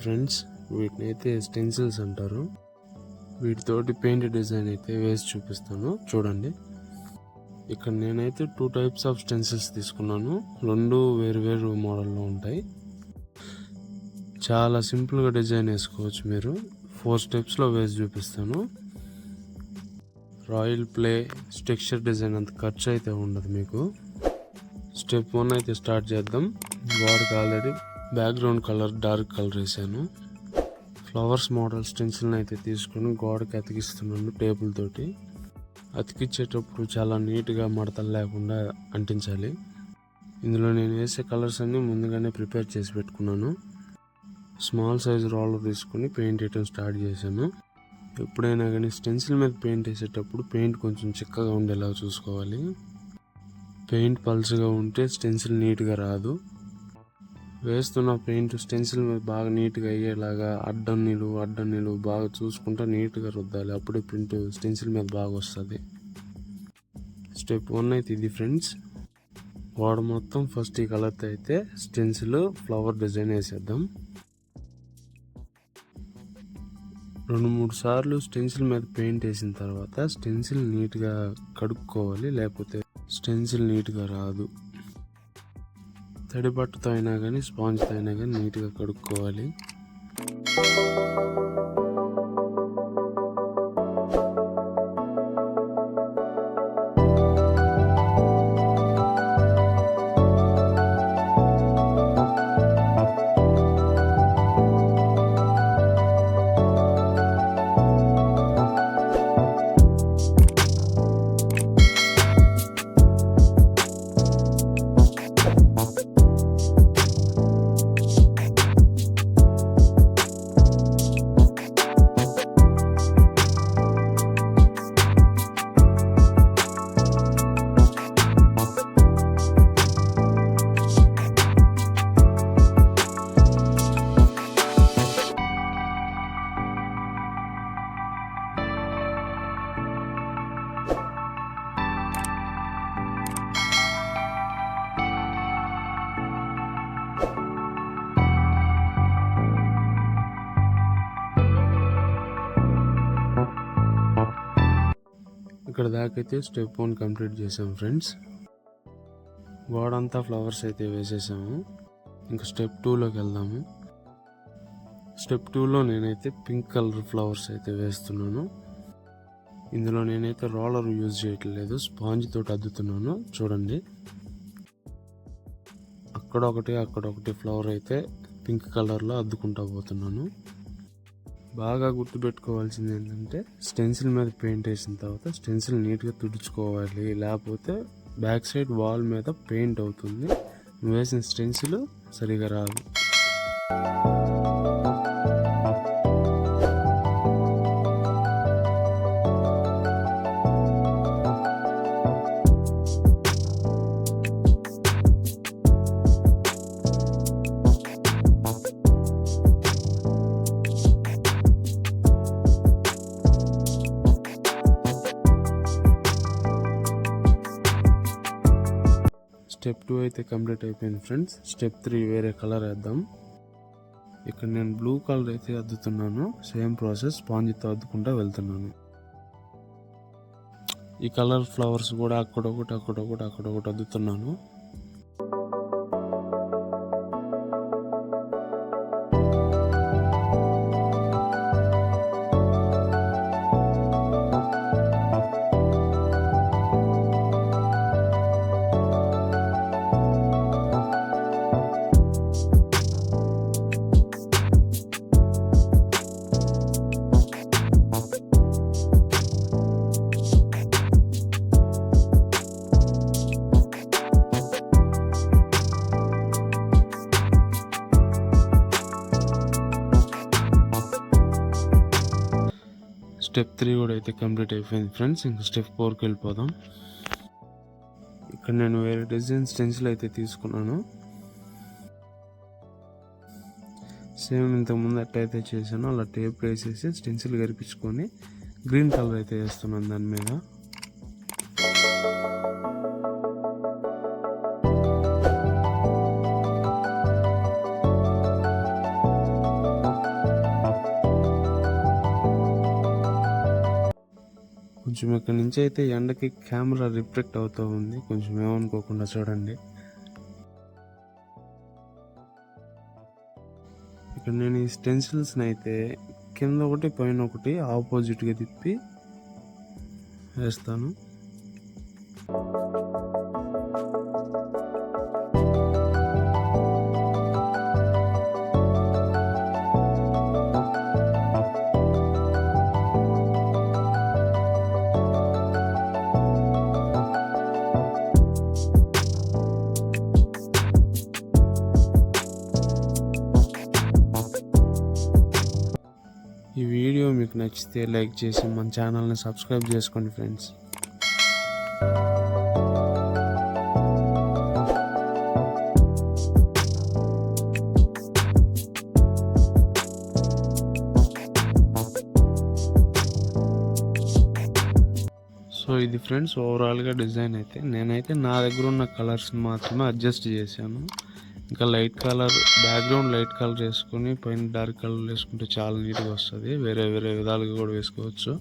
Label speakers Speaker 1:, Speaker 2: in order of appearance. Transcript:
Speaker 1: Friends, వీటిని అయితే stencils అంటారు. వీటితోటి పెయింట్ డిజైన్ అయితే వేసి చూపిస్తాను, చూడండి. ఇక్కడ నేనైతే 2 టైప్స్ ఆఫ్ స్టెన్సిల్స్ తీసుకున్నాను. 2 వేరు మోడల్లో ఉంటాయి. చాలా సింపుల్గా డిజైన్ వేసుకోవచ్చు మీరు. 4 స్టెప్స్లో వేసి చూపిస్తాను. రాయల్ ప్లే స్ట్రక్చర్ డిజైన్ అంత ఖర్చు అయితే ఉండదు మీకు. స్టెప్ 1 అయితే స్టార్ట్ చేద్దాం. గోడకి already background colour dark colour వేసాను. ఫ్లవర్స్ మోడల్ స్టెన్సిల్ని అయితే తీసుకొని గోడకి అతికిస్తున్నాను టేబుల్ తోటి. అతికిచ్చేటప్పుడు చాలా నీట్గా మడతలు లేకుండా అంటించాలి. ఇందులో నేను వేసే కలర్స్ అన్నీ ముందుగానే ప్రిపేర్ చేసి పెట్టుకున్నాను. స్మాల్ సైజ్ రోలర్ తీసుకొని పెయింట్ వేయడం స్టార్ట్ చేశాను. ఎప్పుడైనా కానీ స్టెన్సిల్ మీద పెయింట్ వేసేటప్పుడు పెయింట్ కొంచెం చిక్కగా ఉండేలా చూసుకోవాలి. పెయింట్ పల్చగా ఉంటే స్టెన్సిల్ నీట్గా రాదు. వేస్తున్న పెయింట్ స్టెన్సిల్ మీద బాగా నీట్గా అయ్యేలాగా అడ్డం నిలువు బాగా చూసుకుంటా నీట్గా రుద్దాలి. అప్పుడే ప్రింట్ స్టెన్సిల్ మీద బాగా వస్తుంది. స్టెప్ 1 అయితే ఇది ఫ్రెండ్స్. గోడ మొత్తం ఫస్ట్ ఈ కలర్తో అయితే స్టెన్సిల్ ఫ్లవర్ డిజైన్ వేసేద్దాం. 2-3 సార్లు స్టెన్సిల్ మీద పెయింట్ వేసిన తర్వాత స్టెన్సిల్ నీట్గా కడుక్కోవాలి, లేకపోతే స్టెన్సిల్ నీట్గా రాదు. తడి బట్టతో అయినా కానీ స్పాంజ్తో అయినా కానీ నీట్గా కడుక్కోవాలి. ఇక్కడ దాకైతే స్టెప్ 1 కంప్లీట్ చేసాం ఫ్రెండ్స్. గోడంతా ఫ్లవర్స్ అయితే వేసేసాము. ఇంకా స్టెప్ 2లోకి వెళ్దాము. స్టెప్ 2లో నేనైతే పింక్ కలర్ ఫ్లవర్స్ అయితే వేస్తున్నాను. ఇందులో నేనైతే రోలర్ యూజ్ చేయట్లేదు, స్పాంజ్ తోటి అద్దుతున్నాను. చూడండి, అక్కడొకటి ఫ్లవర్ అయితే పింక్ కలర్లో అద్దుకుంటా పోతున్నాను. బాగా గుర్తుపెట్టుకోవాల్సింది ఏంటంటే స్టెన్సిల్ మీద పెయింట్ వేసిన తర్వాత స్టెన్సిల్ నీట్గా తుడుచుకోవాలి, లేకపోతే బ్యాక్ సైడ్ వాల్ మీద పెయింట్ అవుతుంది. వేసిన స్టెన్సిల్ సరిగా రాదు. స్టెప్ 2 అయితే కంప్లీట్ అయిపోయింది ఫ్రెండ్స్. స్టెప్ 3 వేరే కలర్ వేద్దాం. ఇక్కడ నేను బ్లూ కలర్ అయితే అద్దుతున్నాను. సేమ్ ప్రాసెస్, స్పాంజ్తో అద్దుకుంటూ వెళ్తున్నాను. ఈ కలర్ ఫ్లవర్స్ కూడా అక్కడొకటి అద్దుతున్నాను. స్టెప్ 3 కూడా అయితే కంప్లీట్ అయిపోయింది ఫ్రెండ్స్. ఇంకా స్టెప్ 4కి వెళ్ళిపోదాం. ఇక్కడ నేను వేరే డిజైన్ స్టెన్సిల్ అయితే తీసుకున్నాను. సేమ్ ఇంతకుముందు ఎట్టయితే చేశానో అలా టేప్ వేసేసి స్టెన్సిల్ గరిపించుకొని గ్రీన్ కలర్ అయితే వేస్తున్నాను దాని మీద. కొంచెం ఇక్కడ నుంచి అయితే ఎండకి కెమెరా రిఫ్లెక్ట్ అవుతూ ఉంది, కొంచెం ఏమనుకోకుండా చూడండి. ఇక్కడ నేను ఈ స్టెన్సిల్స్ని అయితే కింద ఒకటి పైన ఒకటి ఆపోజిట్గా తిప్పి వేస్తాను. ఈ వీడియో మీకు నచ్చితే లైక్ చేసి మన ఛానల్ని సబ్స్క్రైబ్ చేసుకోండి ఫ్రెండ్స్. సో ఇది ఫ్రెండ్స్ ఓవరాల్గా డిజైన్ అయితే నేనైతే నా దగ్గర ఉన్న కలర్స్ని మాత్రమే అడ్జస్ట్ చేశాను. ఇంకా light colour background light colour వేసుకొని పైన డార్క్ కలర్ వేసుకుంటే చాలా నీట్గా వస్తుంది. వేరే వేరే విధాలుగా కూడా వేసుకోవచ్చు.